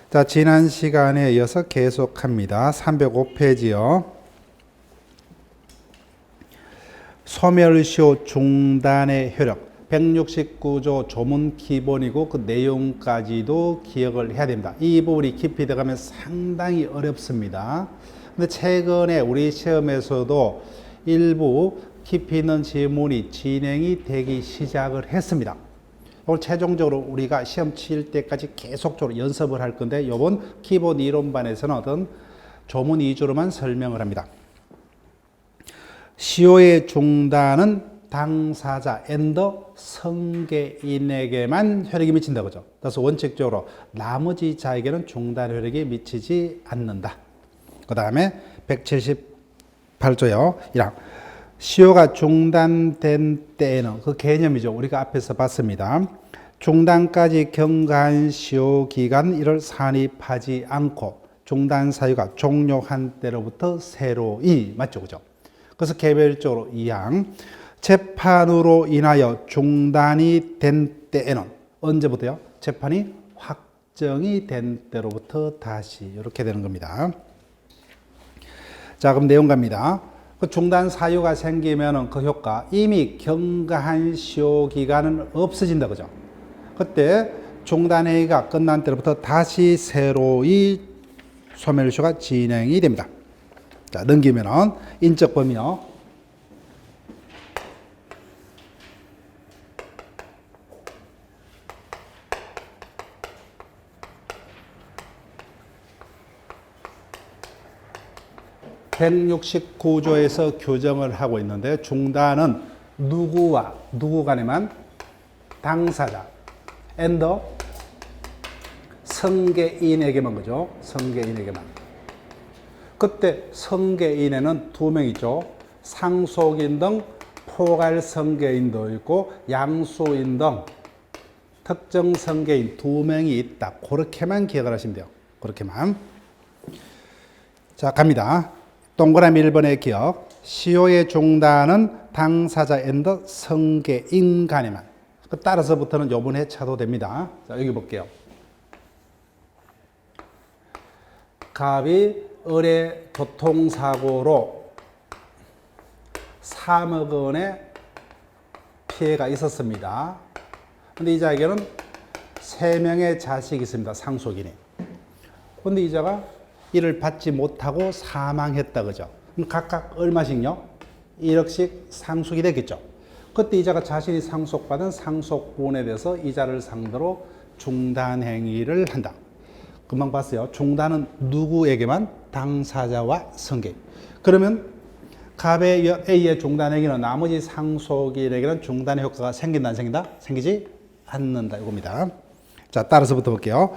자, 지난 시간에 이어서 계속합니다. 305페이지요. 소멸시효 중단의 효력. 169조 조문 기본이고 그 내용까지도 기억을 해야 됩니다. 이 부분이 깊이 들어가면 상당히 어렵습니다. 근데 최근에 우리 시험에서도 일부 깊이 있는 지문이 진행이 되기 시작을 했습니다. 오늘 최종적으로 우리가 시험 칠 때까지 계속적으로 연습을 할 건데 이번 기본 이론반에서는 어떤 조문 위주로만 설명을 합니다. 시효의 중단은 당사자 앤더 성계인에게만 효력이 미친다 그죠. 그래서 원칙적으로 나머지 자에게는 중단 효력이 미치지 않는다. 그 다음에 178조요. 1항 시효가 중단된 때에는 그 개념이죠. 우리가 앞에서 봤습니다. 중단까지 경과한 시효 기간 이를 산입하지 않고 중단 사유가 종료한 때로부터 새로이 맞죠, 그죠? 그래서 개별적으로 2항 재판으로 인하여 중단이 된 때에는 언제부터요? 재판이 확정이 된 때로부터 다시 이렇게 되는 겁니다. 자, 그럼 내용 갑니다. 그 중단 사유가 생기면은 그 효과 이미 경과한 시효 기간은 없어진다 그죠? 그때 중단회의가 끝난 때로부터 다시 새로이 소멸시효가 진행이 됩니다. 자, 넘기면은 인적 범위요. (169조에서) 규정을 하고 있는데 중단은 누구와 누구 간에만 당사자 앤더 성계인에게만 그죠? 성계인에게만. 그때 성계인에는 두 명 있죠. 상속인 등 포괄 성계인도 있고 양수인 등 특정 성계인 두 명이 있다. 그렇게만 기억을 하시면 돼요. 그렇게만. 자, 갑니다. 동그라미 1번의 기억. 시효의 중단은 당사자 앤더 성계인 간에만. 따라서부터는 요번 해차도 됩니다. 자, 여기 볼게요. 갑이 을의 교통사고로 3억 원의 피해가 있었습니다. 근데 이 자에게는 3명의 자식이 있습니다. 상속인이. 근데 이 자가 이를 받지 못하고 사망했다 그죠? 그럼 각각 얼마씩요? 1억씩 상속이 되겠죠. 그때 이자가 자신이 상속받은 상속분에 대해서 이자를 상대로 중단행위를 한다. 금방 봤어요. 중단은 누구에게만? 당사자와 성계인. 그러면 갑의 A의 중단행위는 나머지 상속인에게는 중단의 효과가 생긴다 안 생긴다? 생기지 않는다 이겁니다. 자, 따라서부터 볼게요.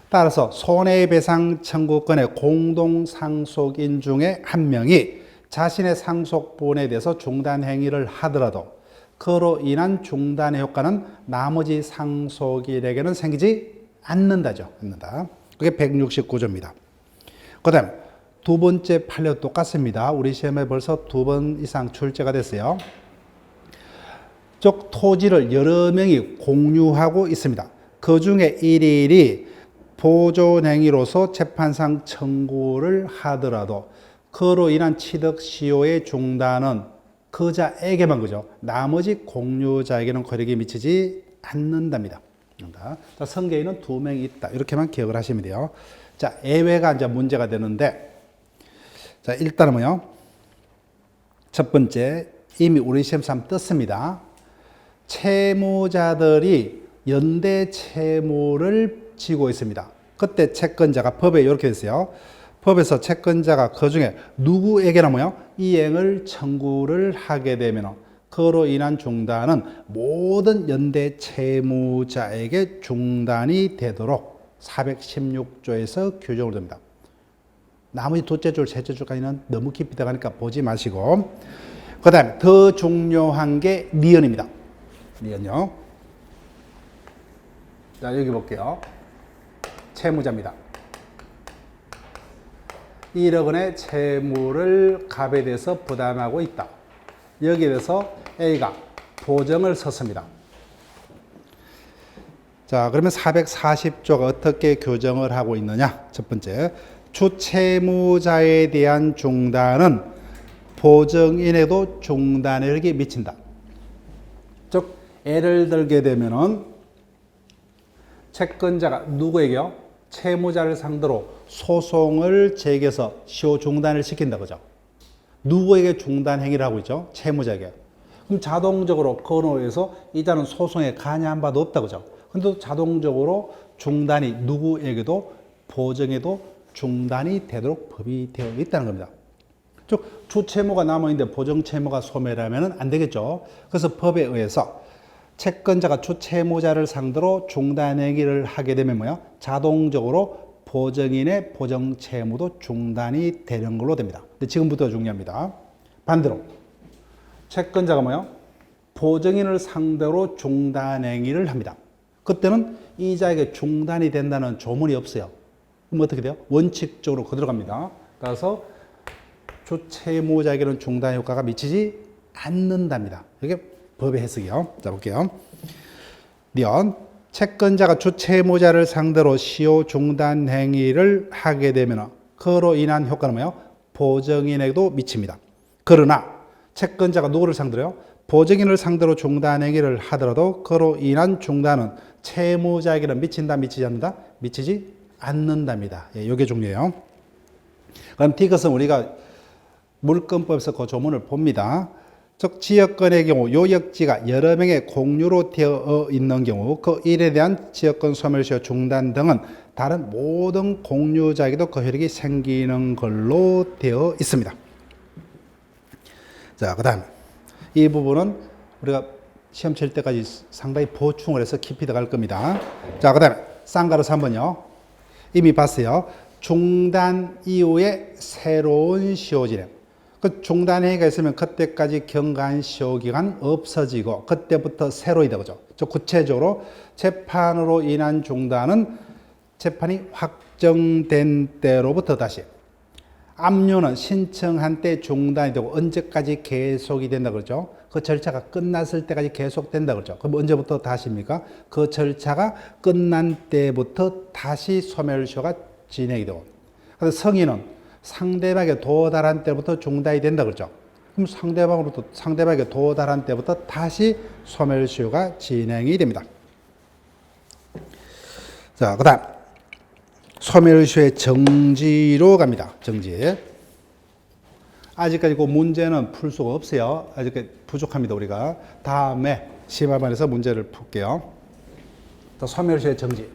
따라서 손해배상 청구권의 공동상속인 중에 한 명이 자신의 상속분에 대해서 중단행위를 하더라도 그로 인한 중단의 효과는 나머지 상속인에게는 생기지 않는다죠. 않는다. 그게 169조입니다. 그 다음 두 번째 판례도 똑같습니다. 우리 시험에 벌써 2번 이상 출제가 됐어요. 즉 토지를 여러 명이 공유하고 있습니다. 그 중에 1인이 보존행위로서 재판상 청구를 하더라도 그로 인한 취득시효의 중단은 그 자에게만 그죠. 나머지 공유자에게는 효력이 미치지 않는답니다. 자, 성계인은 2명이 있다. 이렇게만 기억을 하시면 돼요. 자, 예외가 이제 문제가 되는데, 자, 일단은 뭐요? 첫 번째, 이미 우리 시험에서 한번 떴습니다. 채무자들이 연대 채무를 지고 있습니다. 그때 채권자가 법에 이렇게 됐어요. 법에서 채권자가 그 중에 누구에게나 뭐요? 이행을 청구를 하게 되면 그로 인한 중단은 모든 연대 채무자에게 중단이 되도록 416조에서 규정을 둡니다. 나머지 둘째 줄, 셋째 줄까지는 너무 깊이 들어가니까 보지 마시고 그 다음에 더 중요한 게 니은입니다. 니은요. 자, 여기 볼게요. 채무자입니다. 1억 원의 채무를 갑에 대해서 부담하고 있다. 여기에 대해서 A가 보증을 섰습니다. 자, 그러면 440조가 어떻게 규정을 하고 있느냐? 첫 번째, 주채무자에 대한 중단은 보증인에도 중단에게 미친다. 즉, 예를 들게 되면은 채권자가 누구에게요? 채무자를 상대로 소송을 제기해서 시효 중단을 시킨다, 그죠? 누구에게 중단 행위를 하고 있죠? 채무자에게. 그럼 자동적으로 건호에서 이자는 소송에 관여한 바도 없다, 그죠? 근데 자동적으로 중단이 누구에게도 보증에도 중단이 되도록 법이 되어 있다는 겁니다. 즉, 주채무가 남아있는데 보증채무가 소멸하면 안 되겠죠. 그래서 법에 의해서 채권자가 주채무자를 상대로 중단행위를 하게 되면 뭐야? 자동적으로 보증인의 보증채무도 중단이 되는 걸로 됩니다. 근데 지금부터 중요합니다. 반대로 채권자가 뭐야? 보증인을 상대로 중단행위를 합니다. 그때는 이자에게 중단이 된다는 조문이 없어요. 그럼 어떻게 돼요? 원칙적으로 그대로 갑니다. 따라서 주채무자에게는 중단 효과가 미치지 않는답니다. 이게 법의 해석이요. 자, 볼게요. 면 채권자가 주채무자를 상대로 시효 중단 행위를 하게 되면 그로 인한 효과는 뭐예요? 보증인에게도 미칩니다. 그러나 채권자가 누구를 상대로요? 보증인을 상대로 중단 행위를 하더라도 그로 인한 중단은 채무자에게는 미친다, 미치지 않는다? 미치지 않는답니다. 예, 이게 중요해요. 그럼 이것은 우리가 물권법에서 그 조문을 봅니다. 즉, 지역권의 경우 요역지가 여러 명의 공유로 되어 있는 경우 그 일에 대한 지역권 소멸시효 중단 등은 다른 모든 공유자에게도 그 효력이 생기는 걸로 되어 있습니다. 자, 그 다음 이 부분은 우리가 시험 칠 때까지 상당히 보충을 해서 깊이 들어갈 겁니다. 자, 그 다음에 쌍가루스 한번요. 이미 봤어요. 중단 이후에 새로운 시효 진행. 그 중단 행위가 있으면 그때까지 경과한 시효 기간 없어지고 그때부터 새로이다, 그죠? 구체적으로 재판으로 인한 중단은 재판이 확정된 때로부터 다시, 압류는 신청한 때 중단이 되고 언제까지 계속이 된다 그러죠? 그 절차가 끝났을 때까지 계속된다 그러죠? 그럼 언제부터 다시입니까? 그 절차가 끝난 때부터 다시 소멸시효가 진행이 되고, 그래서 성인은 상대방에 도달한 때부터 중단이 된다 그러죠? 그럼 상대방에게 도달한 때부터 다시 소멸시효가 진행이 됩니다. 자, 그 다음 소멸시효의 정지로 갑니다. 정지. 아직까지 그 문제는 풀 수가 없어요. 아직 부족합니다. 우리가 다음에 심화반에서 문제를 풀게요. 소멸시효의 정지.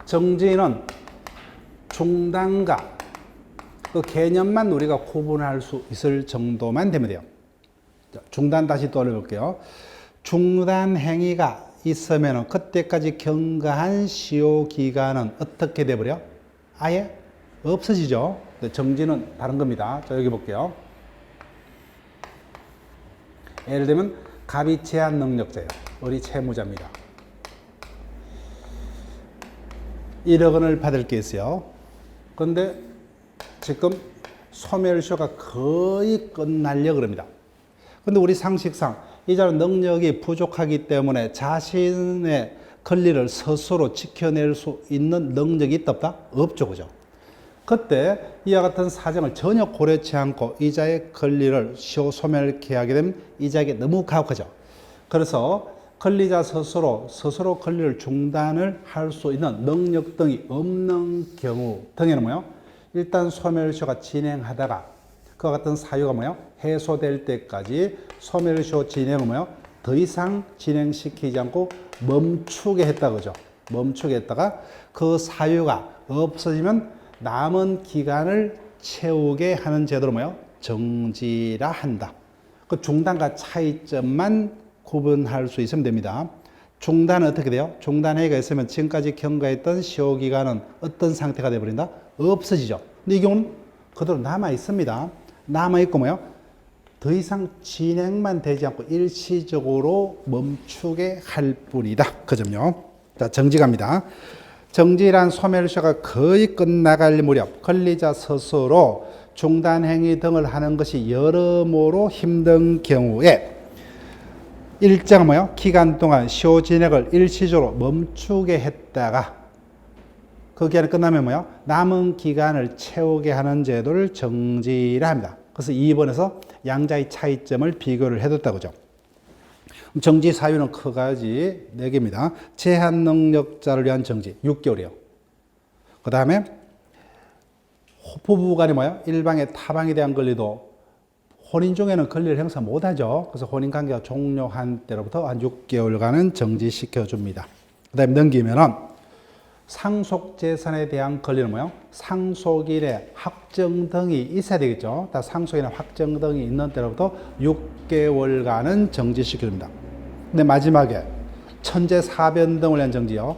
정지는 중단과 그 개념만 우리가 구분할 수 있을 정도만 되면 돼요. 중단 다시 떠올려볼게요. 중단 행위가 있으면 그때까지 경과한 시효 기간은 어떻게 돼버려? 아예 없어지죠. 정지는 다른 겁니다. 자, 여기 볼게요. 예를 들면 갑이 제한 능력자예요. 우리 채무자입니다. 1억 원을 받을 게 있어요. 그런데 지금 소멸시효가 거의 끝나려고 합니다. 그런데 우리 상식상 이자는 능력이 부족하기 때문에 자신의 권리를 스스로 지켜낼 수 있는 능력이 있다 없다? 없죠, 그죠? 그때 이와 같은 사정을 전혀 고려치 않고 이자의 권리를 시효 소멸케 하게 되면 이자에게 너무 가혹하죠. 그래서 권리자 스스로 권리를 중단을 할 수 있는 능력 등이 없는 경우 등에는 뭐요? 일단 소멸시효가 진행하다가 그와 같은 사유가 뭐요? 해소될 때까지 소멸시효 진행을 뭐요? 더 이상 진행시키지 않고 멈추게 했다, 그죠? 멈추게 했다가 그 사유가 없어지면 남은 기간을 채우게 하는 제도로 뭐요? 정지라 한다. 그 중단과 차이점만 구분할 수 있으면 됩니다. 중단은 어떻게 돼요? 중단 행위가 있으면 지금까지 경과했던 시효 기간은 어떤 상태가 되어버린다? 없어지죠. 근데 이 경우는 그대로 남아 있습니다. 남아 있고 뭐요? 더 이상 진행만 되지 않고 일시적으로 멈추게 할 뿐이다. 그 점요. 자, 정지 갑니다. 정지란 소멸시효가 거의 끝나갈 무렵 권리자 스스로 중단 행위 등을 하는 것이 여러모로 힘든 경우에 일정 뭐요? 기간 동안 시효 진행을 일시적으로 멈추게 했다가 그 기간이 끝나면 뭐요? 남은 기간을 채우게 하는 제도를 정지를 합니다. 그래서 2번에서 양자의 차이점을 비교를 해뒀다고 죠. 정지 사유는 크가지 4개입니다. 제한 능력자를 위한 정지 6개월이요. 그 다음에 부부간이 뭐예요? 일방의 타방에 대한 권리도 혼인 중에는 권리를 행사 못하죠. 그래서 혼인관계가 종료한 때로부터 한 6개월간은 정지시켜줍니다. 그 다음에 넘기면은 상속재산에 대한 권리는 뭐예요? 상속인의 확정 등이 있어야 되겠죠. 다 상속인의 확정 등이 있는 때로부터 6개월간은 정지시켜줍니다. 근데 마지막에 천재사변 등을 위한 정지요.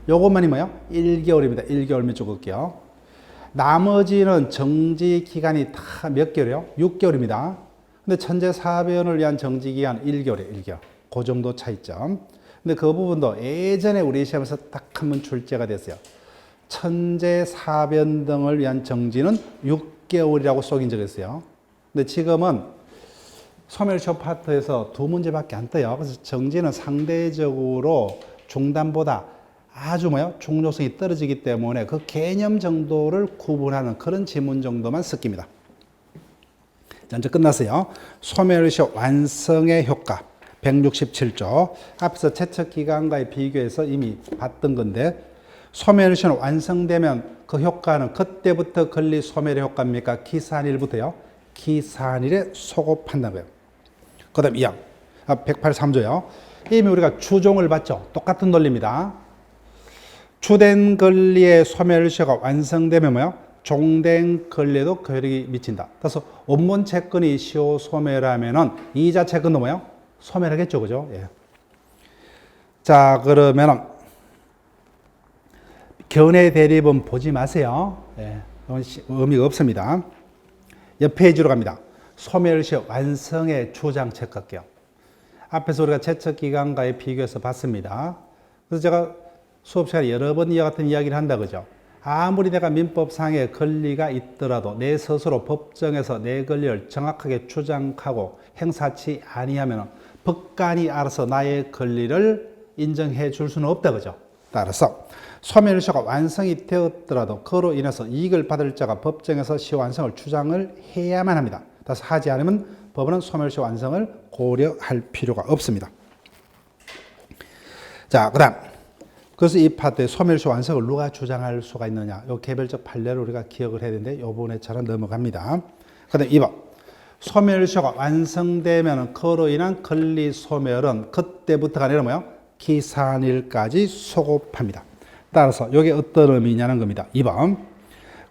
요것만이 뭐예요? 1개월입니다. 1개월 밑줄 긋게요. 나머지는 정지 기간이 다 몇 개월이요? 6개월입니다. 근데 천재사변을 위한 정지 기간 1개월이에요. 1개월. 그 정도 차이점. 근데 그 부분도 예전에 우리 시험에서 딱 한 번 출제가 됐어요. 천재사변 등을 위한 정지는 6개월이라고 쏙인 적이 있어요. 근데 지금은 소멸시효 파트에서 2문제밖에 안 떠요. 그래서 정지는 상대적으로 중단보다 아주 중요성이 떨어지기 때문에 그 개념 정도를 구분하는 그런 지문 정도만 섞입니다. 자, 이제 끝났어요. 소멸시효 완성의 효과 167조. 앞에서 채척기간과의 비교해서 이미 봤던 건데 소멸시효는 완성되면 그 효과는 그때부터 권리 소멸의 효과입니까? 기산일부터요. 기산일에 소급한다는 거예요. 그 다음 2항 183조요. 이미 우리가 주종을 봤죠. 똑같은 논리입니다. 주된 권리의 소멸시효가 완성되면 뭐요? 종된 권리에도 효력이 미친다. 그래서 원본 채권이 시효 소멸하면은 이자 채권도 뭐요? 소멸하겠죠, 그죠? 예. 자, 그러면은 견해 대립은 보지 마세요. 예. 의미가 없습니다. 옆 페이지로 갑니다. 소멸시효 완성의 주장 체크할게요. 앞에서 우리가 채척기간과의 비교해서 봤습니다. 그래서 제가 수업 시간에 여러 번 이와 같은 이야기를 한다 그죠. 아무리 내가 민법상의 권리가 있더라도 내 스스로 법정에서 내 권리를 정확하게 주장하고 행사치 아니하면 법관이 알아서 나의 권리를 인정해 줄 수는 없다 그죠. 따라서 소멸시효가 완성이 되었더라도 그로 인해서 이익을 받을 자가 법정에서 시효 완성을 주장을 해야만 합니다. 따라서 하지 않으면 법원은 소멸시효 완성을 고려할 필요가 없습니다. 자, 그 다음 그래서 이 파트에 소멸시효 완성을 누가 주장할 수가 있느냐. 요 개별적 판례를 우리가 기억을 해야 되는데 요 부분에 잘 넘어갑니다. 그 다음 2번. 소멸시효가 완성되면 그로 인한 권리 소멸은 그때부터가 아니라 뭐요? 기산일까지 소급합니다. 따라서 이게 어떤 의미냐는 겁니다. 2번.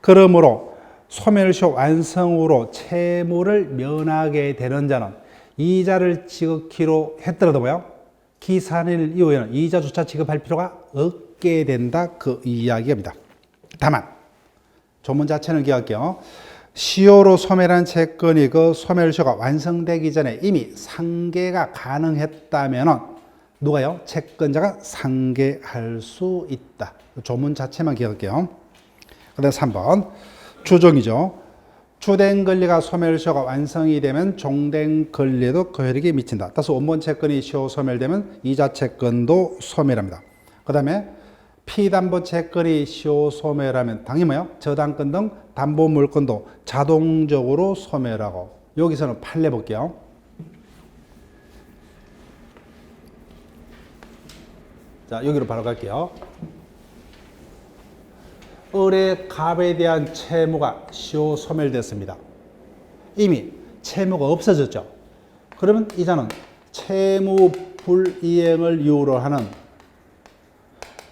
그러므로 소멸시효 완성으로 채무를 면하게 되는 자는 이자를 지급키로 했더라도 뭐요? 기산일 이후에는 이자조차 지급할 필요가 없게 된다. 그 이야기입니다. 다만 조문 자체는 기억할게요. 시효로 소멸한 채권이 그 소멸시효가 완성되기 전에 이미 상계가 가능했다면 누가요? 채권자가 상계할 수 있다. 조문 자체만 기억할게요. 그 다음 3번 주종이죠. 주된 권리가 소멸시효가 완성이 되면 종된 권리에도 그 효력이 미친다. 따라서 원본 채권이 시효 소멸되면 이자 채권도 소멸합니다. 그 다음에 피담보 채권이 시효 소멸하면 당연히 뭐요? 저당권 등 담보 물권도 자동적으로 소멸하고 여기서는 판례 볼게요. 자, 여기로 바로 갈게요. 을의 갑에 대한 채무가 시효 소멸됐습니다. 이미 채무가 없어졌죠. 그러면 이자는 채무 불이행을 이유로 하는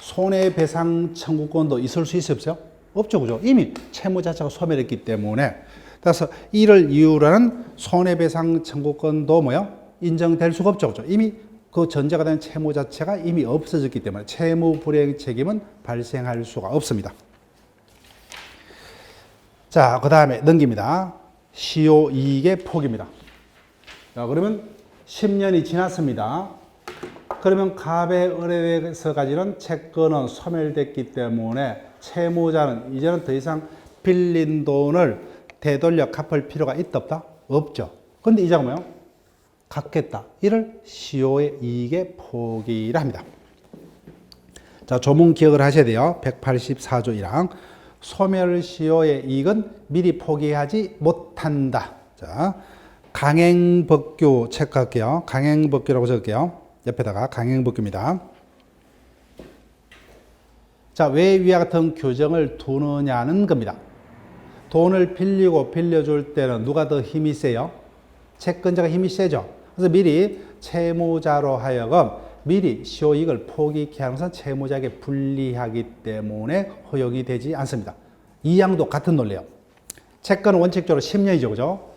손해배상 청구권도 있을 수 있어요? 없어요? 없죠, 그죠? 이미 채무 자체가 소멸했기 때문에 따라서 이를 이유로 하는 손해배상 청구권도 뭐요? 인정될 수가 없죠, 그죠? 이미 그 전제가 된 채무 자체가 이미 없어졌기 때문에 채무 불이행 책임은 발생할 수가 없습니다. 자, 그 다음에 넘깁니다. 시효 이익의 폭입니다. 자, 그러면 10년이 지났습니다. 그러면 갑의 을에 대해서 가지는 채권은 소멸됐기 때문에 채무자는 이제는 더 이상 빌린 돈을 되돌려 갚을 필요가 있다 없다? 없죠. 근데 이자가 뭐요? 갖겠다. 이를 시효의 이익의 포기라 합니다. 자, 조문 기억을 하셔야 돼요. 184조 1항. 소멸시효의 이익은 미리 포기하지 못한다. 자, 강행법규 체크할게요. 강행법규라고 적을게요. 옆에다가 강행법규입니다. 자, 왜 위와 같은 규정을 두느냐는 겁니다. 돈을 빌리고 빌려줄 때는 누가 더 힘이 세요? 채권자가 힘이 세죠. 그래서 미리 채무자로 하여금 미리 시효이익을 포기케 하는 것은 채무자에게 불리하기 때문에 허용이 되지 않습니다. 이 항도 같은 논리예요. 채권은 원칙적으로 10년이죠. 그죠?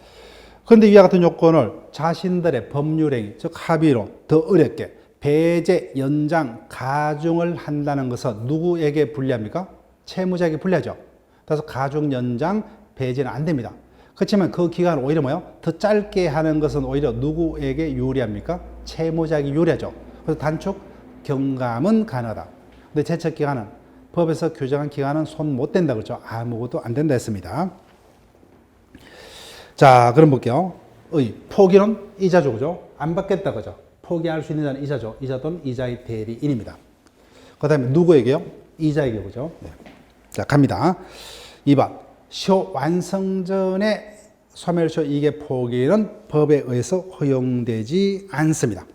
그런데 이와 같은 요건을 자신들의 법률행위, 즉 합의로 더 어렵게 배제, 연장, 가중을 한다는 것은 누구에게 불리합니까? 채무자에게 불리하죠. 그래서 가중, 연장, 배제는 안 됩니다. 그렇지만 그 기간을 오히려 뭐요? 더 짧게 하는 것은 오히려 누구에게 유리합니까? 채무자에게 유리하죠. 그래서 단축, 경감은 가능하다. 근데 제척 기간은 법에서 규정한 기간은 손 못 댄다 그렇죠. 아무것도 안 된다 했습니다. 자, 그럼 볼게요. 포기는 이자죠, 그죠? 안 받겠다 그죠? 포기할 수 있는 자는 이자죠. 이자 또는 이자의 대리인입니다. 그 다음에 누구에게요? 이자에게 그죠? 네. 자, 갑니다. 2번. 시효 완성 전에 소멸시효 이익의 포기는 법에 의해서 허용되지 않습니다.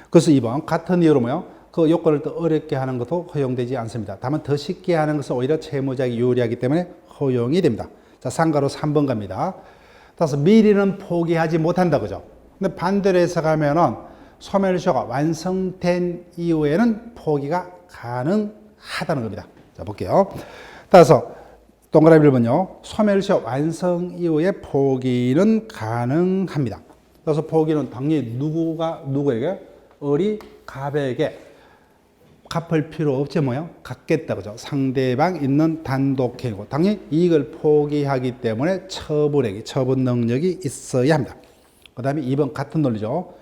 그래서 2번. 같은 이유로 뭐요? 그 요건을 더 어렵게 하는 것도 허용되지 않습니다. 다만 더 쉽게 하는 것은 오히려 채무자에게 유리하기 때문에 허용이 됩니다. 자, 상가로 3번 갑니다. 따라서 미리는 포기하지 못한다 그죠? 근데 반대로 해석하면은 소멸시효가 완성된 이후에는 포기가 가능하다는 겁니다. 자, 볼게요. 따라서 동그라미 1번요. 소멸시효 완성 이후에 포기는 가능합니다. 그래서 포기는 당연히 누구에게? 어리 갑에게 갚을 필요 없지 뭐요? 갚겠다 그죠? 상대방 있는 단독행위고 당연히 이익을 포기하기 때문에 처분 능력이 있어야 합니다. 그 다음에 2번 같은 논리죠.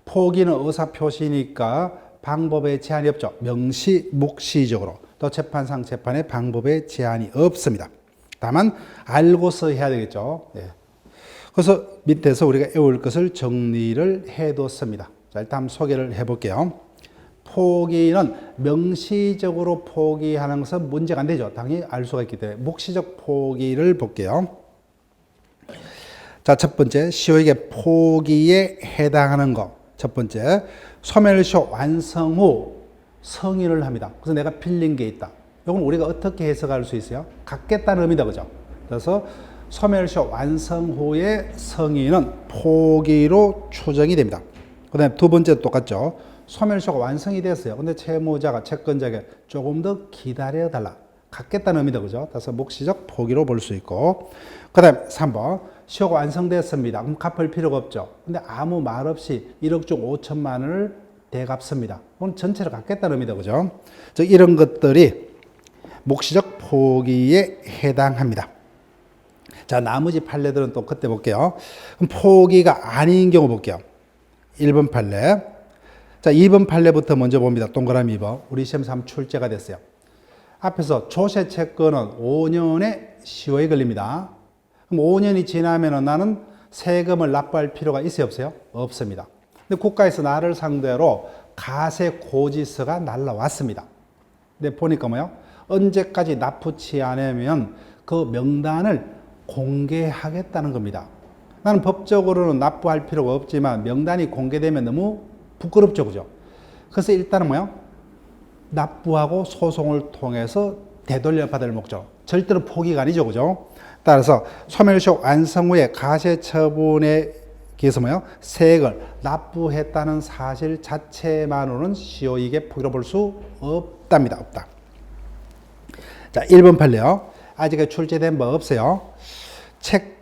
포기는 의사표시니까 방법에 제한이 없죠. 명시, 묵시적으로. 또 재판상 재판에 방법에 제한이 없습니다. 다만 알고서 해야 되겠죠. 네. 그래서 밑에서 우리가 외울 것을 정리를 해뒀습니다. 자, 일단 한번 소개를 해볼게요. 포기는 명시적으로 포기하는 것은 문제가 안 되죠. 당연히 알 수가 있기 때문에 묵시적 포기를 볼게요. 자, 첫 번째, 시효이익의 포기에 해당하는 것. 첫 번째, 소멸시효 완성 후 성인을 합니다. 그래서 내가 빌린 게 있다. 이건 우리가 어떻게 해석할 수 있어요? 갖겠다는 의미다, 그죠? 그래서 소멸시효 완성 후의 성인은 포기로 추정이 됩니다. 그 다음에 두 번째 똑같죠. 소멸시효가 완성이 됐어요. 근데 채무자가 채권자에게 조금 더 기다려달라. 갖겠다는 의미다, 그죠? 그래서 묵시적 포기로 볼 수 있고. 그 다음에 3번. 시효가 완성됐습니다. 그럼 갚을 필요가 없죠. 근데 아무 말 없이 1억 중 5천만 원을 대갚습니다. 그럼 전체를 갖겠다는 의미다, 그죠? 즉, 이런 것들이 묵시적 포기에 해당합니다. 자, 나머지 판례들은 또 그때 볼게요. 그럼 포기가 아닌 경우 볼게요. 1번 판례. 자, 2번 판례부터 먼저 봅니다. 동그라미 2번. 우리 시험에서 한번 출제가 됐어요. 앞에서 조세 채권은 5년의 시효에 걸립니다. 그럼 5년이 지나면 나는 세금을 납부할 필요가 있어요, 없어요? 없습니다. 근데 국가에서 나를 상대로 가세 고지서가 날라왔습니다. 근데 보니까 뭐요? 언제까지 납부치 않으면 그 명단을 공개하겠다는 겁니다. 나는 법적으로는 납부할 필요가 없지만 명단이 공개되면 너무 부끄럽죠, 그죠? 그래서 일단은 뭐요? 납부하고 소송을 통해서 되돌려 받을 목적. 절대로 포기가 아니죠, 그죠? 따라서 소멸시효 완성 후에 가세처분에 기해서 뭐요? 세액을 납부했다는 사실 자체만으로는 시효이익의 포기로 볼 수 없답니다. 없다. 자, 1번 판례요. 아직 출제된 바 없어요.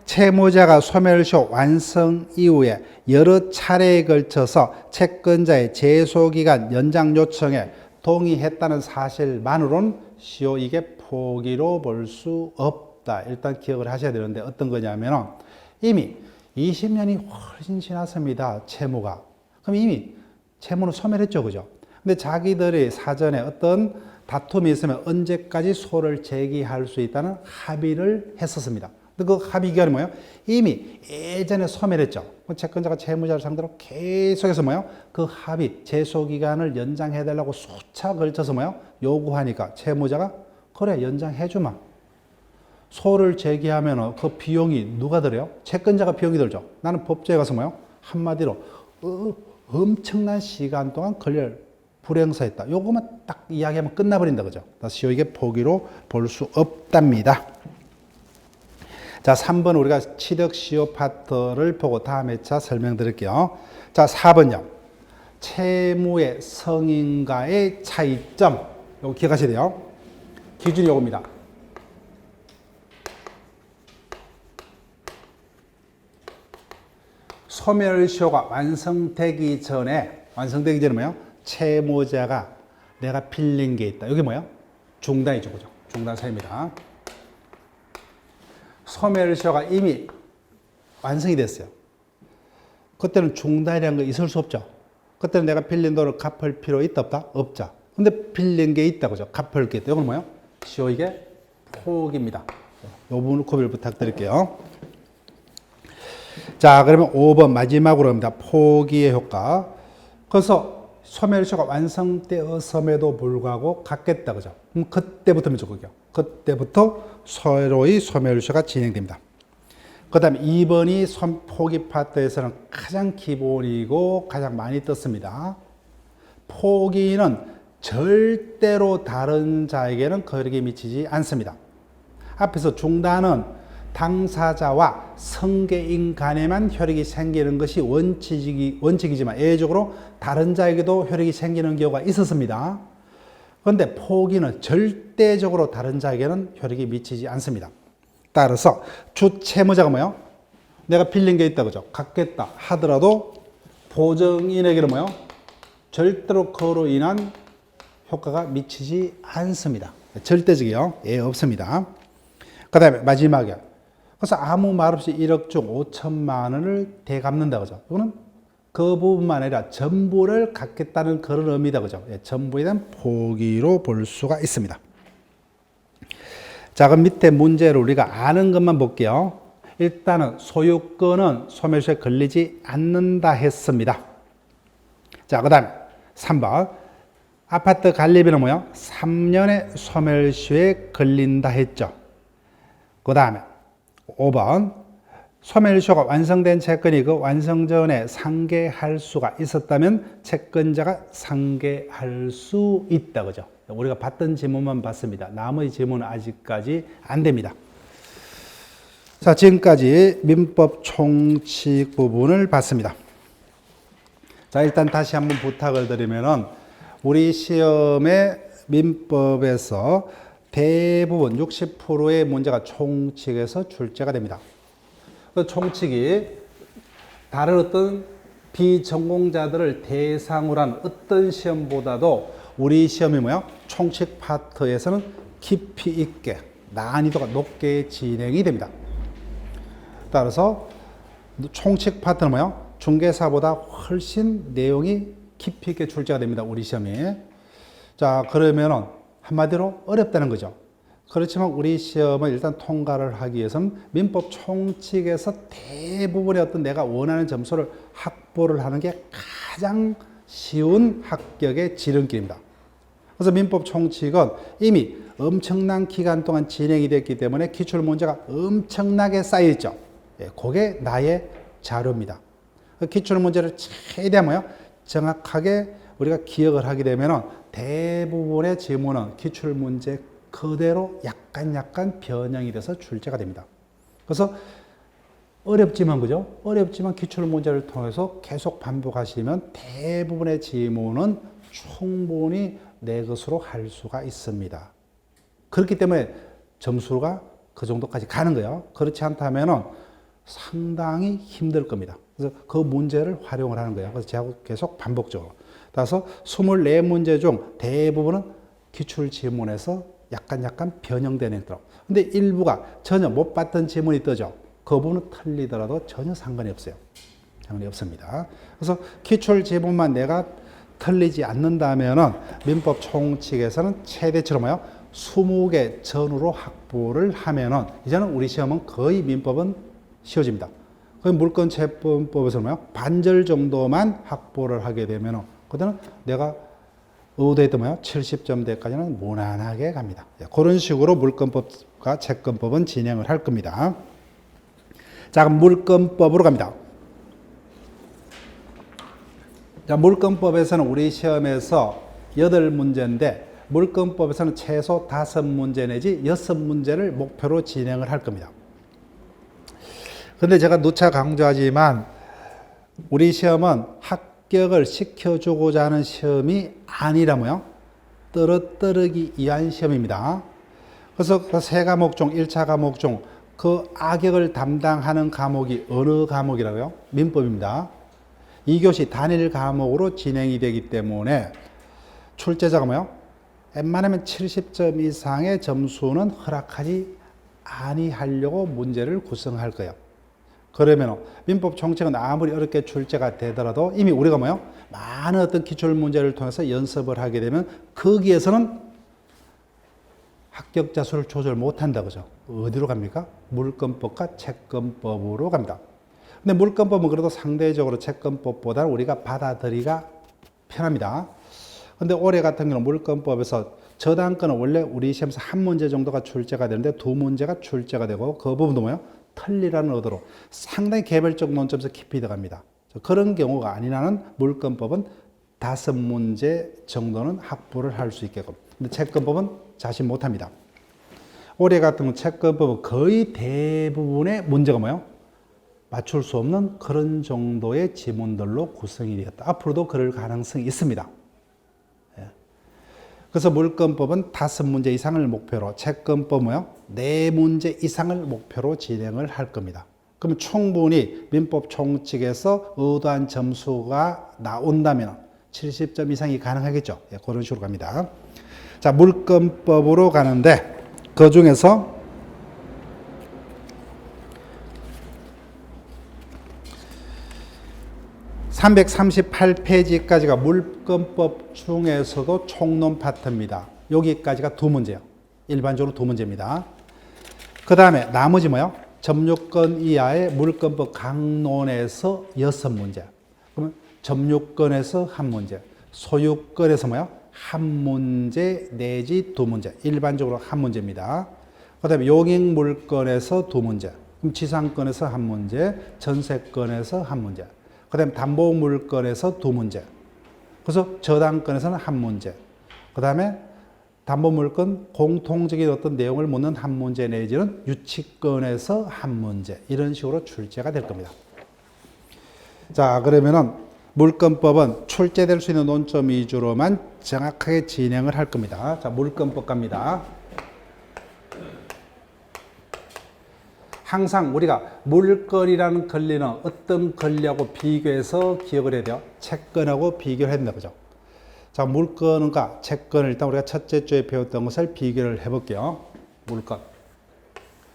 채무자가 소멸시효 완성 이후에 여러 차례에 걸쳐서 채권자의 제소기간 연장 요청에 동의했다는 사실만으로는 시효이익의 포기로 볼 수 없다. 일단 기억을 하셔야 되는데 어떤 거냐면 이미 20년이 훨씬 지났습니다. 채무가. 그럼 이미 채무는 소멸했죠, 그죠? 근데 자기들이 사전에 어떤 다툼이 있으면 언제까지 소를 제기할 수 있다는 합의를 했었습니다. 근데 그 합의 기간이 뭐예요? 이미 예전에 소멸했죠. 채권자가 채무자를 상대로 계속해서 뭐예요? 그 합의, 제소 기간을 연장해달라고 수차 걸쳐서 뭐예요? 요구하니까 채무자가 그래, 연장해주마. 소를 제기하면 그 비용이 누가 들어요? 채권자가 비용이 들죠. 나는 법조에 가서 뭐예요? 한마디로 엄청난 시간 동안 걸릴 불행사했다. 요거만 딱 이야기하면 끝나버린다. 그죠? 다시 이게 포기로 볼 수 없답니다. 자, 3번 우리가 취득 시효 파트를 보고 다음 회차 설명드릴게요. 자, 4번요. 채무의 성인과의 차이점. 요거 기억하셔야 돼요. 기준이 요겁니다. 소멸시효가 완성되기 전에 뭐예요? 채무자가 내가 빌린 게 있다. 여기 뭐예요? 중단이죠. 그죠? 중단 사유입니다. 소멸시효가 이미 완성이 됐어요. 그때는 중단이라는 거 있을 수 없죠. 그때는 내가 빌린 돈을 갚을 필요 있다 없다? 없죠. 근데 빌린 게 있다. 그죠? 갚을 게 있다. 이건 뭐예요? 시효 이게 포기입니다. 이 부분을 구별 부탁드릴게요. 자, 그러면 5번 마지막으로 합니다. 포기의 효과. 그래서 소멸시효가 완성되었음에도 불구하고 갖겠다. 그죠? 그럼 그때부터 무조건이요. 그때부터 서로의 소멸시효가 진행됩니다. 그 다음에 2번이 포기 파트에서는 가장 기본이고 가장 많이 떴습니다. 포기는 절대로 다른 자에게는 거리가 미치지 않습니다. 앞에서 중단은 당사자와 성계인 간에만 혈액이 생기는 것이 원칙이지만 예외적으로 다른 자에게도 혈액이 생기는 경우가 있었습니다. 그런데 포기는 절대적으로 다른 자에게는 혈액이 미치지 않습니다. 따라서 주채무자가 뭐예요? 내가 빌린 게 있다, 그죠? 갚겠다 하더라도 보증인에게는 뭐예요? 절대로 그로 인한 효과가 미치지 않습니다. 절대적이요. 예, 없습니다. 그 다음에 마지막에 그래서 아무 말 없이 1억 중 5천만 원을 대갚는다, 그죠? 이거는 그 부분만 아니라 전부를 갖겠다는 그런 의미다, 그죠? 예, 전부에 대한 포기로 볼 수가 있습니다. 자, 그럼 밑에 문제를 우리가 아는 것만 볼게요. 일단은 소유권은 소멸시효에 걸리지 않는다 했습니다. 자, 그 다음에 3번. 아파트 관리비는 뭐예요? 3년의 소멸시효에 걸린다 했죠. 그 다음에 5번. 소멸시효가 완성된 채권이 그 완성 전에 상계할 수가 있었다면 채권자가 상계할 수 있다. 그죠? 우리가 봤던 지문만 봤습니다. 나머지 지문은 아직까지 안 됩니다. 자, 지금까지 민법 총칙 부분을 봤습니다. 자, 일단 다시 한번 부탁을 드리면은 우리 시험의 민법에서 대부분 60%의 문제가 총칙에서 출제가 됩니다. 그 총칙이 다른 어떤 비전공자들을 대상으로 한 어떤 시험보다도 우리 시험이 뭐야? 총칙 파트에서는 깊이 있게 난이도가 높게 진행이 됩니다. 따라서 총칙 파트는 뭐야? 중개사보다 훨씬 내용이 깊이 있게 출제가 됩니다. 우리 시험이. 자, 그러면은 한마디로 어렵다는 거죠. 그렇지만 우리 시험을 일단 통과를 하기 위해서는 민법 총칙에서 대부분의 어떤 내가 원하는 점수를 확보를 하는 게 가장 쉬운 합격의 지름길입니다. 그래서 민법 총칙은 이미 엄청난 기간 동안 진행이 됐기 때문에 기출 문제가 엄청나게 쌓여있죠. 예, 그게 나의 자료입니다. 기출 문제를 최대한 뭐요? 정확하게 우리가 기억을 하게 되면 대부분의 지문은 기출 문제 그대로 약간 변형이 돼서 출제가 됩니다. 그래서 어렵지만, 그죠? 어렵지만 기출 문제를 통해서 계속 반복하시면 대부분의 지문은 충분히 내 것으로 할 수가 있습니다. 그렇기 때문에 점수가 그 정도까지 가는 거예요. 그렇지 않다면은 상당히 힘들 겁니다. 그래서 그 문제를 활용을 하는 거예요. 그래서 제가 계속 반복적으로. 따라서 24문제 중 대부분은 기출 지문에서 약간 변형된 행태로. 근데 일부가 전혀 못 봤던 지문이 뜨죠. 그 부분은 틀리더라도 전혀 상관이 없어요. 상관이 없습니다. 그래서 기출 지문만 내가 틀리지 않는다면은 민법 총칙에서는 최대치로 뭐요? 20개 전후로 확보를 하면은 이제는 우리 시험은 거의 민법은 쉬워집니다. 그 물권채권법에서 뭐요? 반절 정도만 확보를 하게 되면은 그때는 내가 의도했던 뭐요? 70점대까지는 무난하게 갑니다. 그런 식으로 물권법과 채권법은 진행을 할 겁니다. 자, 그럼 물권법으로 갑니다. 자, 물권법에서는 우리 시험에서 8문제인데 물권법에서는 최소 5문제 내지 6문제를 목표로 진행을 할 겁니다. 근데 제가 누차 강조하지만 우리 시험은 합격을 시켜주고자 하는 시험이 아니라고요. 떨어뜨리기 위한 시험입니다. 그래서 그 세 과목 중 1차 과목 중 그 악역을 담당하는 과목이 어느 과목이라고요? 민법입니다. 2교시 단일 과목으로 진행이 되기 때문에 출제자가 뭐요? 웬만하면 70점 이상의 점수는 허락하지 아니하려고 문제를 구성할 거예요. 그러면 민법 총칙은 아무리 어렵게 출제가 되더라도 이미 우리가 뭐요? 많은 어떤 기출 문제를 통해서 연습을 하게 되면 거기에서는 합격자 수를 조절 못한다 그죠? 어디로 갑니까? 물권법과 채권법으로 갑니다. 근데 물권법은 그래도 상대적으로 채권법보다 우리가 받아들이기가 편합니다. 근데 올해 같은 경우는 물권법에서 저당권은 원래 우리 시험에서 한 문제 정도가 출제가 되는데 2문제가 출제가 되고 그 부분도 뭐예요? 틀리라는 의도로 상당히 개별적 논점에서 깊이 들어갑니다. 그런 경우가 아니라는 물권법은 5문제 정도는 확보를 할 수 있게끔. 근데 채권법은 자신 못합니다. 올해 같은 경우 채권법은 거의 대부분의 문제가 뭐예요? 맞출 수 없는 그런 정도의 지문들로 구성이 되었다. 앞으로도 그럴 가능성이 있습니다. 그래서 물권법은 5문제 이상을 목표로, 채권법은 4문제 이상을 목표로 진행을 할 겁니다. 그럼 충분히 민법 총칙에서 의도한 점수가 나온다면 70점 이상이 가능하겠죠. 그런 식으로 갑니다. 자, 물권법으로 가는데 그 중에서 (338페이지까지가) 물권법 중에서도 총론 파트입니다. 여기까지가 2문제예요. 일반적으로 2문제입니다. 그 다음에 나머지 뭐요? 점유권 이하의 물권법 강론에서 6문제. 그러면 점유권에서 1문제, 소유권에서 뭐요? 1문제 내지 2문제. 일반적으로 1문제입니다. 그 다음에 용익물권에서 2문제. 그럼 지상권에서 1문제, 전세권에서 1문제. 그 다음에 담보물권에서 2문제. 그래서 저당권에서는 1문제. 그 다음에 담보물권 공통적인 어떤 내용을 묻는 1문제 내지는 유치권에서 1문제. 이런 식으로 출제가 될 겁니다. 자, 그러면은 물권법은 출제될 수 있는 논점 위주로만 정확하게 진행을 할 겁니다. 자, 물권법 갑니다. 항상 우리가 물권이라는 권리는 어떤 권리하고 비교해서 기억을 해야 돼요? 채권하고 비교를 했나 보죠. 자, 물권과 채권을 일단 우리가 첫째 주에 배웠던 것을 비교를 해볼게요. 물권.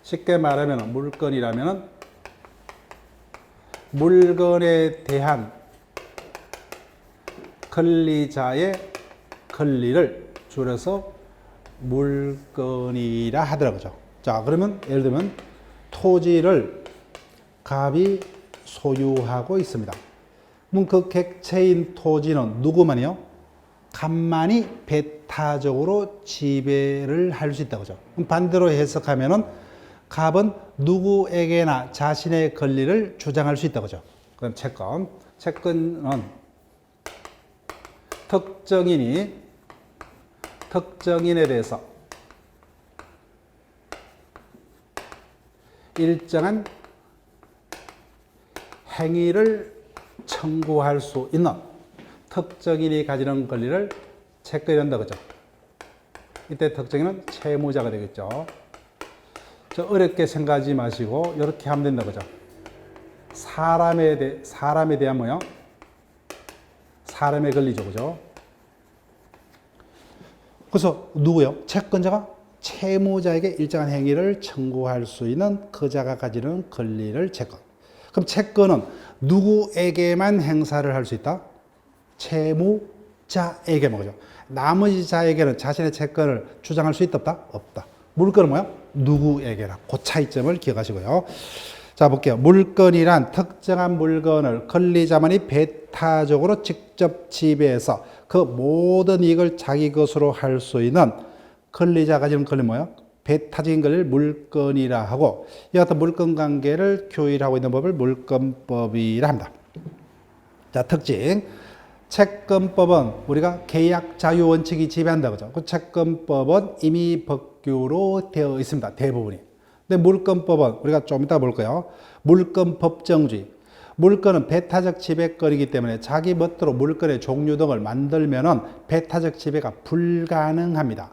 쉽게 말하면 물권이라면 물건에 대한 권리자의 권리를 줄여서 물건이라 하더라고요. 자, 그러면 예를 들면 토지를 갑이 소유하고 있습니다. 그럼 그 객체인 토지는 누구만이요? 갑만이 배타적으로 지배를 할 수 있다고 하죠. 그럼 반대로 해석하면은 갑은 누구에게나 자신의 권리를 주장할 수 있다고 하죠. 그럼 채권. 채권은 특정인에 대해서 일정한 행위를 청구할 수 있는 특정인이 가지는 권리를 채권이란다 그죠? 이때 특정인은 채무자가 되겠죠. 저 어렵게 생각하지 마시고 이렇게 하면 된다 그죠? 사람에 대한 뭐요? 사람의 권리죠, 그죠? 그래서 누구요? 채권자가 채무자에게 일정한 행위를 청구할 수 있는 그자가 가지는 권리를 채권. 그럼 채권은 누구에게만 행사를 할 수 있다? 채무자에게만, 그죠? 나머지 자에게는 자신의 채권을 주장할 수 있다 없다? 없다. 물건은 뭐야? 누구에게나. 그 차이점을 기억하시고요. 자, 볼게요. 물건이란 특정한 물건을 권리자만이 배타적으로 직접 지배해서 그 모든 이익을 자기 것으로 할 수 있는 권리자가 가지는 권리 뭐예요? 배타적인 권리를 물건이라 하고, 이 같은 물건 관계를 교율하고 있는 법을 물건법이라 합니다. 자, 특징. 채권법은 우리가 계약 자유 원칙이 지배한다 그죠? 그 채권법은 임의 법규로 되어 있습니다. 대부분이. 근데 물건법은 우리가 좀 이따 볼 거예요. 물건 법정주의. 물건은 배타적 지배권이기 때문에 자기 멋대로 물건의 종류 등을 만들면은 배타적 지배가 불가능합니다.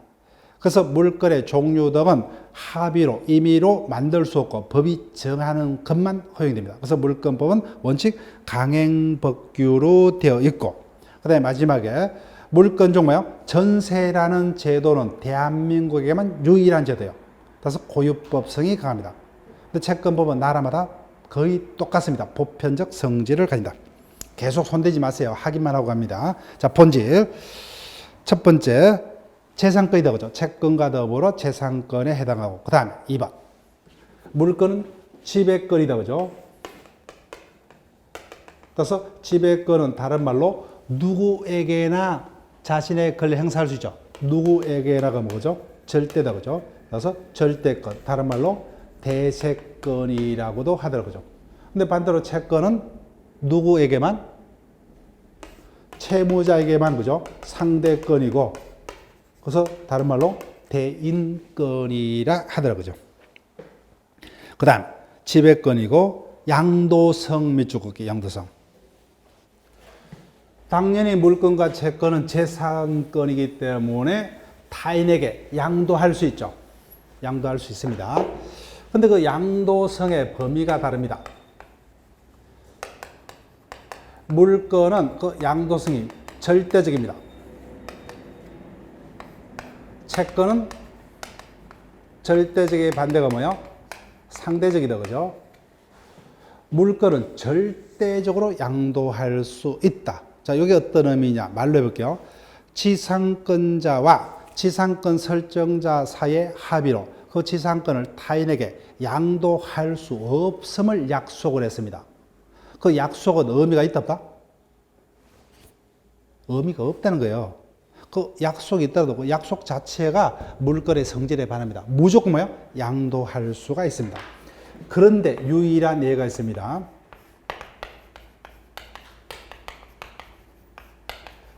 그래서 물건의 종류 등은 합의로, 임의로 만들 수 없고 법이 정하는 것만 허용됩니다. 그래서 물건법은 원칙 강행법규로 되어 있고, 그 다음에 마지막에 물건종 뭐요? 전세라는 제도는 대한민국에게만 유일한 제도예요. 그래서 고유법성이 강합니다. 근데 채권법은 나라마다 거의 똑같습니다. 보편적 성질을 가진다. 계속 손대지 마세요. 확인만 하고 갑니다. 자, 본질. 첫 번째, 재산권이다. 그죠? 채권과 더불어 재산권에 해당하고. 그 다음에 2번. 물건은 지배권이다. 그죠? 그래서 지배권은 다른 말로 누구에게나 자신의 권리 행사할 수 있죠. 누구에게나가 뭐죠? 절대다. 그죠? 그래서 절대권. 다른 말로 대세권이라고도 하더라고요. 근데 반대로 채권은 누구에게만? 채무자에게만. 그죠? 상대권이고, 그래서 다른 말로 대인권이라 하더라고요. 그 다음, 지배권이고, 양도성 밑줄 긋기, 양도성. 당연히 물건과 채권은 재산권이기 때문에 타인에게 양도할 수 있죠. 양도할 수 있습니다. 근데 그 양도성의 범위가 다릅니다. 물건은 그 양도성이 절대적입니다. 채권은 절대적의 반대가 뭐예요? 상대적이다. 그죠? 물건은 절대적으로 양도할 수 있다. 자, 이게 어떤 의미냐? 말로 해볼게요. 지상권자와 지상권 설정자 사이의 합의로 그 지상권을 타인에게 양도할 수 없음을 약속을 했습니다. 그 약속은 의미가 있다 없다? 의미가 없다는 거예요. 그 약속이 있더라도 그 약속 자체가 물건의 성질에 반합니다. 무조건 뭐예요? 양도할 수가 있습니다. 그런데 유일한 예가 있습니다.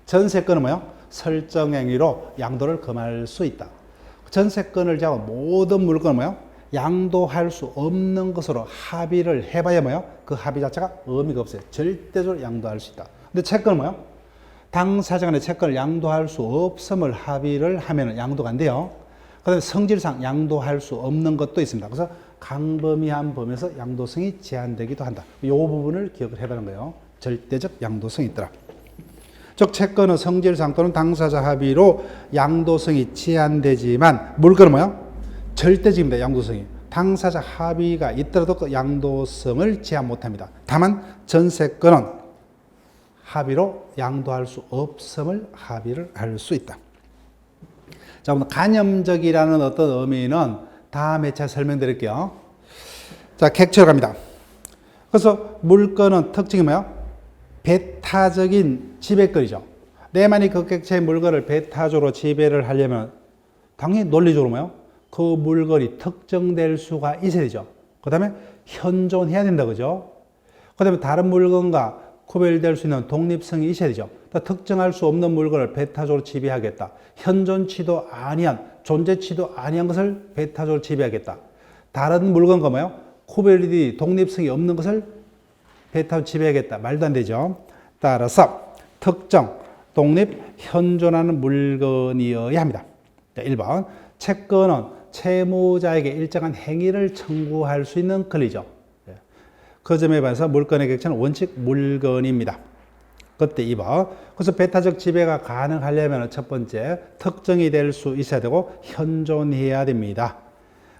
전세권은 뭐예요? 설정행위로 양도를 금할 수 있다. 전세권을 제외한 모든 물건은 뭐예요? 양도할 수 없는 것으로 합의를 해봐야 뭐예요? 그 합의 자체가 의미가 없어요. 절대적으로 양도할 수 있다. 근데 채권은 뭐예요? 당사자 간의 채권을 양도할 수 없음을 합의를 하면 양도가 안 돼요. 그 다음에 성질상 양도할 수 없는 것도 있습니다. 그래서 강범위한 범위에서 양도성이 제한되기도 한다. 이 부분을 기억을 해보는 거예요. 절대적 양도성이 있더라. 즉 채권은 성질상 또는 당사자 합의로 양도성이 제한되지만 물건은 뭐야? 절대적입니다. 양도성이. 당사자 합의가 있더라도 그 양도성을 제한 못합니다. 다만 전세권은 합의로 양도할 수 없음을 합의를 할 수 있다. 자, 오늘 간염적이라는 어떤 의미는 다음에 제가 설명드릴게요. 자, 객체로 갑니다. 그래서 물건은 특징이 뭐야? 배타적인 지배권이죠. 내만이 그 객체의 물건을 배타적으로 지배를 하려면 당연히 논리적으로 뭐예요? 그 물건이 특정될 수가 있어야 되죠. 그 다음에 현존해야 된다. 그죠? 그 다음에 다른 물건과 구별될 수 있는 독립성이 있어야 되죠. 특정할 수 없는 물건을 배타적으로 지배하겠다. 현존치도 아니한, 존재치도 아니한 것을 배타적으로 지배하겠다. 다른 물건과 뭐예요? 구별이 독립성이 없는 것을 배타적으로 지배하겠다. 말도 안 되죠. 따라서 특정, 독립, 현존하는 물건이어야 합니다. 1번, 채권은 채무자에게 일정한 행위를 청구할 수 있는 권리죠. 그 점에 반해서 물건의 객체는 원칙 물건입니다. 그때 2번. 그래서 배타적 지배가 가능하려면 첫 번째, 특정이 될 수 있어야 되고 현존해야 됩니다.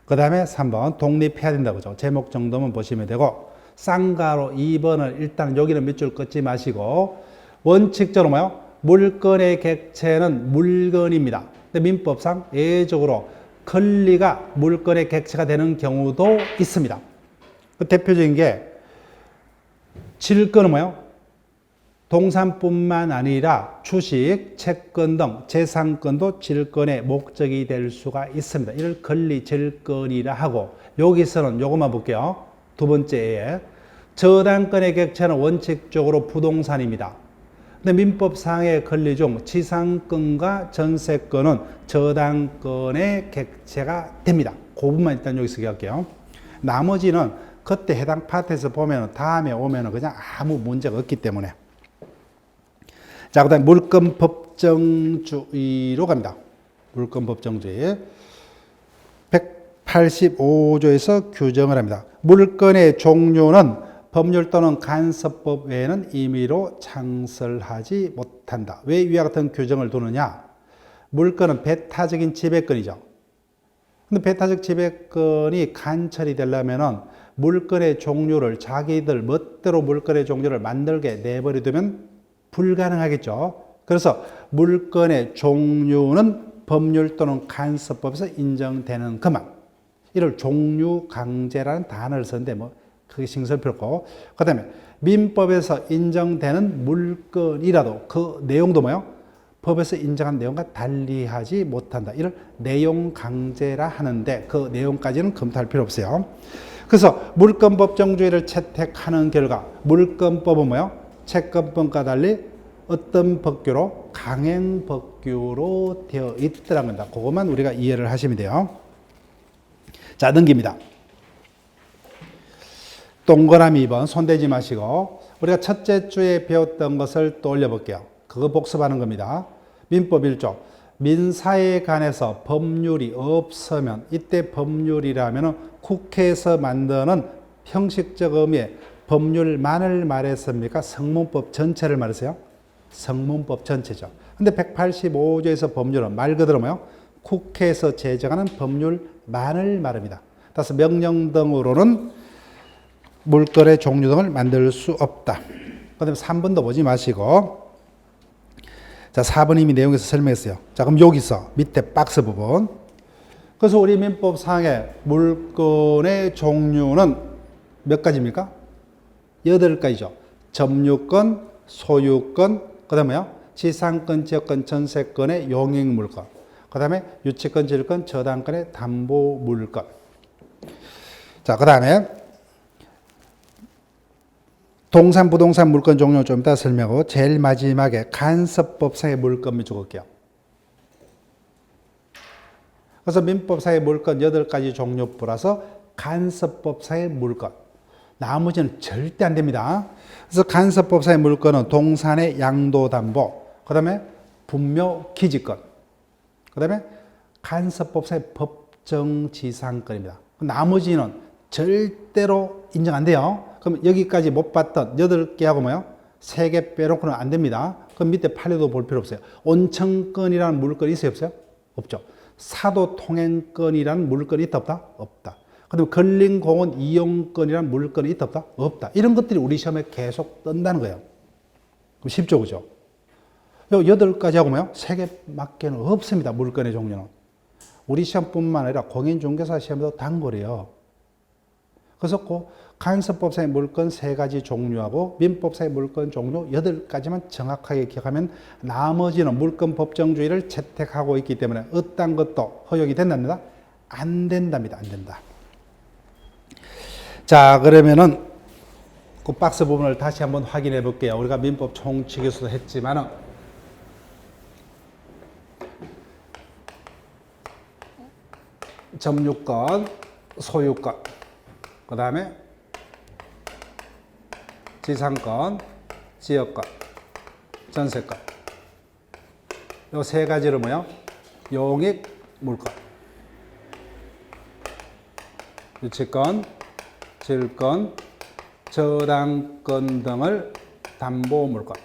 그 다음에 3번, 독립해야 된다고 죠. 제목 정도만 보시면 되고, 쌍가로 2번을 일단 여기는 밑줄 긋지 마시고, 원칙적으로 뭐요? 물건의 객체는 물건입니다. 근데 민법상 예외적으로 권리가 물건의 객체가 되는 경우도 있습니다. 그 대표적인 게 질권은 뭐예요? 동산뿐만 아니라 주식, 채권 등 재산권도 질권의 목적이 될 수가 있습니다. 이를 권리, 질권이라 하고, 여기서는 요것만 볼게요. 두 번째에 저당권의 객체는 원칙적으로 부동산입니다. 근데 민법상의 권리 중 지상권과 전세권은 저당권의 객체가 됩니다. 그 부분만 일단 여기서 기억할게요. 나머지는 그때 해당 파트에서 보면 다음에 오면 그냥 아무 문제가 없기 때문에. 자, 그 다음에 물권 법정주의로 갑니다. 물권 법정주의. 185조에서 규정을 합니다. 물권의 종류는 법률 또는 간섭법 외에는 임의로 창설하지 못한다. 왜 위와 같은 규정을 두느냐? 물권은 배타적인 지배권이죠. 근데 배타적 지배권이 간철이 되려면은 물건의 종류를 자기들 멋대로 물건의 종류를 만들게 내버려두면 불가능하겠죠. 그래서 물건의 종류는 법률 또는 간섭법에서 인정되는 것만. 이를 종류강제라는 단어를 썼는데 뭐 그게 신설 필요 없고. 그 다음에 민법에서 인정되는 물건이라도 그 내용도 뭐예요? 법에서 인정한 내용과 달리하지 못한다. 이를 내용강제라 하는데 그 내용까지는 검토할 필요 없어요. 그래서 물권법정주의를 채택하는 결과 물권법은 뭐예요? 채권법과 달리 어떤 법규로? 강행법규로 되어 있더라는 겁니다. 그것만 우리가 이해를 하시면 돼요. 자, 넘깁니다. 동그라미 2번 손대지 마시고 우리가 첫째 주에 배웠던 것을 또 올려볼게요. 그거 복습하는 겁니다. 민법 1조 민사에 관해서 법률이 없으면 이때 법률이라면 국회에서 만드는 형식적 의미의 법률만을 말했습니까? 성문법 전체를 말했어요? 성문법 전체죠. 근데 185조에서 법률은 말 그대로 뭐요? 국회에서 제정하는 법률만을 말합니다. 따라서 명령 등으로는 물건의 종류 등을 만들 수 없다. 그 다음에 3번도 보지 마시고 자, 4번 이미 내용에서 설명했어요. 자, 그럼 여기서 밑에 박스 부분. 그래서 우리 민법상의 물건의 종류는 몇 가지입니까? 8가지죠. 점유권, 소유권, 그 다음에요. 지상권, 지역권, 전세권의 용익물권. 그 다음에 유치권, 질권, 저당권의 담보물권. 자, 그 다음에 동산, 부동산 물권 종류 좀 이따 설명하고 제일 마지막에 간섭법상의 물권을 적을게요. 그래서 민법상의 물권 8가지 종류 플러스 간섭법상의 물권. 나머지는 절대 안 됩니다. 그래서 간섭법상의 물권은 동산의 양도담보, 그 다음에 분묘기지권, 그 다음에 간섭법상의 법정지상권입니다. 나머지는 절대로 인정 안 돼요. 그럼 여기까지 못 봤던 8개하고 뭐요? 3개 빼놓고는 안 됩니다. 그럼 밑에 판례도 볼 필요 없어요. 온천권이라는 물건이 있어요? 없어요? 없죠. 사도통행권이라는 물건이 있다 없다? 없다. 그다음에 근린공원 이용권이라는 물건이 있다 없다? 없다. 이런 것들이 우리 시험에 계속 뜬다는 거예요. 그럼 쉽죠, 그죠? 요 8가지 하고 뭐요? 3개밖에는 없습니다. 물건의 종류는. 우리 시험뿐만 아니라 공인중개사 시험에도 단골이에요. 그래서 그 간섭법상의 물건 3가지 종류하고 민법상의 물건 종류 8가지만 정확하게 기억하면 나머지는 물건 법정주의를 채택하고 있기 때문에 어떤 것도 허용이 된답니다. 안 된답니다. 안 된다. 자, 그러면은 그 박스 부분을 다시 한번 확인해 볼게요. 우리가 민법 총칙에서도 했지만은 점유권, 소유권, 그 다음에 지상권, 지역권, 전세권. 요 3가지를 뭐요? 용익 물권, 유치권, 질권, 저당권 등을 담보 물권.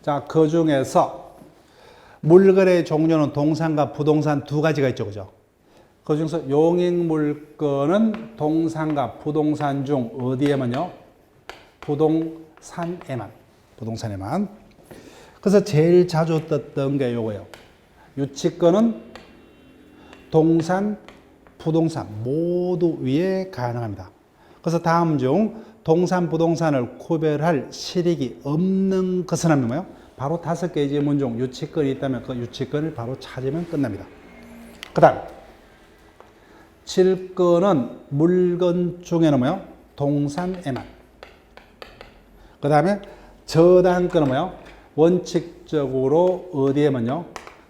자, 그 중에서 물건의 종류는 동산과 부동산 2가지가 있죠, 그죠? 그 중에서 용익물건은 동산과 부동산 중 어디에만요? 부동산에만. 그래서 제일 자주 떴던 게 요거예요. 유치권은 동산, 부동산 모두 위에 가능합니다. 그래서 다음 중 동산, 부동산을 구별할 실익이 없는 것은 하면 뭐예요? 바로 5개의 지문 중 유치권이 있다면 그 유치권을 바로 찾으면 끝납니다. 그 다음 질권은 물건 중에는 뭐예요? 동산에만. 그 다음에 저당권은 뭐예요? 원칙적으로 어디에만요?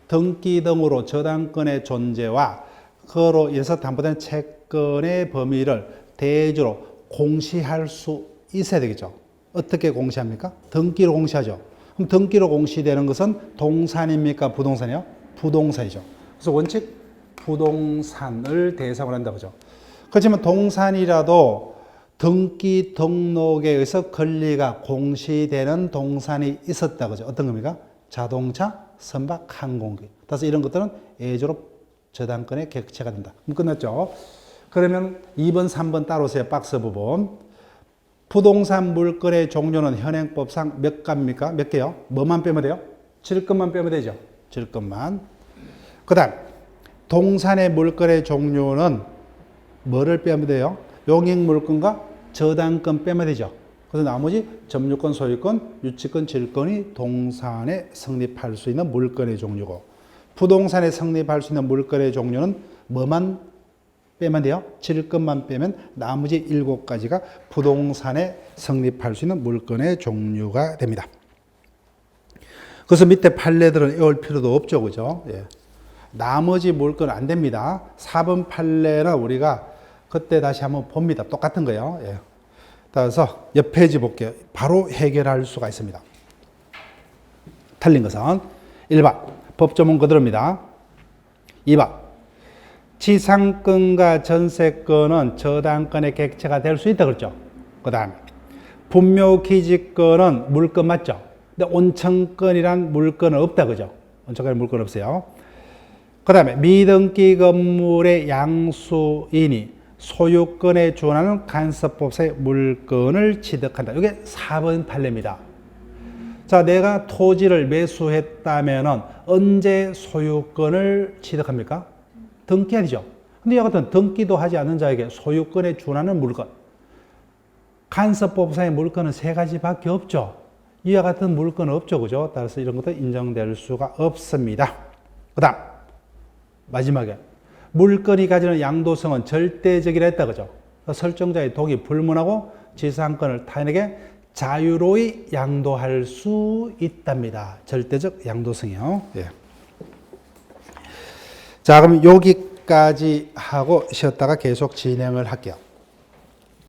등기 등으로 저당권의 존재와 그로 인해서 담보된 채권의 범위를 대조로 공시할 수 있어야 되겠죠. 어떻게 공시합니까? 등기로 공시하죠. 그럼 등기로 공시되는 것은 동산입니까? 부동산이요? 부동산이죠. 그래서 원칙 부동산을 대상으로 한다 그죠. 그렇지만 동산이라도 등기 등록에 의해서 권리가 공시되는 동산이 있었다 그죠. 어떤 겁니까? 자동차, 선박, 항공기. 따라서 이런 것들은 예조로 저당권의 객체가 된다. 그럼 끝났죠. 그러면 2번, 3번 따로세요. 박스 부분. 부동산 물건의 종류는 현행법상 몇 가입니까? 몇 개요? 뭐만 빼면 돼요? 질권만 빼면 되죠. 질권만. 그 다음 동산의 물건의 종류는 뭐를 빼면 돼요? 용익물건과 저당권 빼면 되죠. 그래서 나머지 점유권, 소유권, 유치권, 질권이 동산에 성립할 수 있는 물건의 종류고 부동산에 성립할 수 있는 물건의 종류는 뭐만 빼면 돼요? 질권만 빼면 나머지 7가지가 부동산에 성립할 수 있는 물건의 종류가 됩니다. 그래서 밑에 판례들은 외울 필요도 없죠. 그죠? 예. 나머지 물건 안 됩니다. 4번 판례는 우리가 그때 다시 한번 봅니다. 똑같은 거예요. 예. 따라서 옆 페이지 볼게요. 바로 해결할 수가 있습니다. 틀린 것은 1번 법조문 그대로입니다. 2번 지상권과 전세권은 저당권의 객체가 될 수 있다 그랬죠. 그 다음에 분묘기지권은 물건 맞죠. 근데 온천권이란 물건은 없다 그죠. 온천권이란 물건 없어요. 그 다음에 미등기 건물의 양수인이 소유권에 준하는 간섭법상의 물건을 취득한다. 이게 4번 판례입니다. 자, 내가 토지를 매수했다면 언제 소유권을 취득합니까? 등기해야 되죠. 근데 이와 같은 등기도 하지 않는 자에게 소유권에 준하는 물건. 간섭법상의 물건은 3가지밖에 없죠. 이와 같은 물건은 없죠. 그죠? 따라서 이런 것도 인정될 수가 없습니다. 그 다음 마지막에 물건이 가지는 양도성은 절대적이라 했다 그죠? 설정자의 동의 불문하고 지상권을 타인에게 자유로이 양도할 수 있답니다. 절대적 양도성이요. 예. 자, 그럼 여기까지 하고 쉬었다가 계속 진행을 할게요.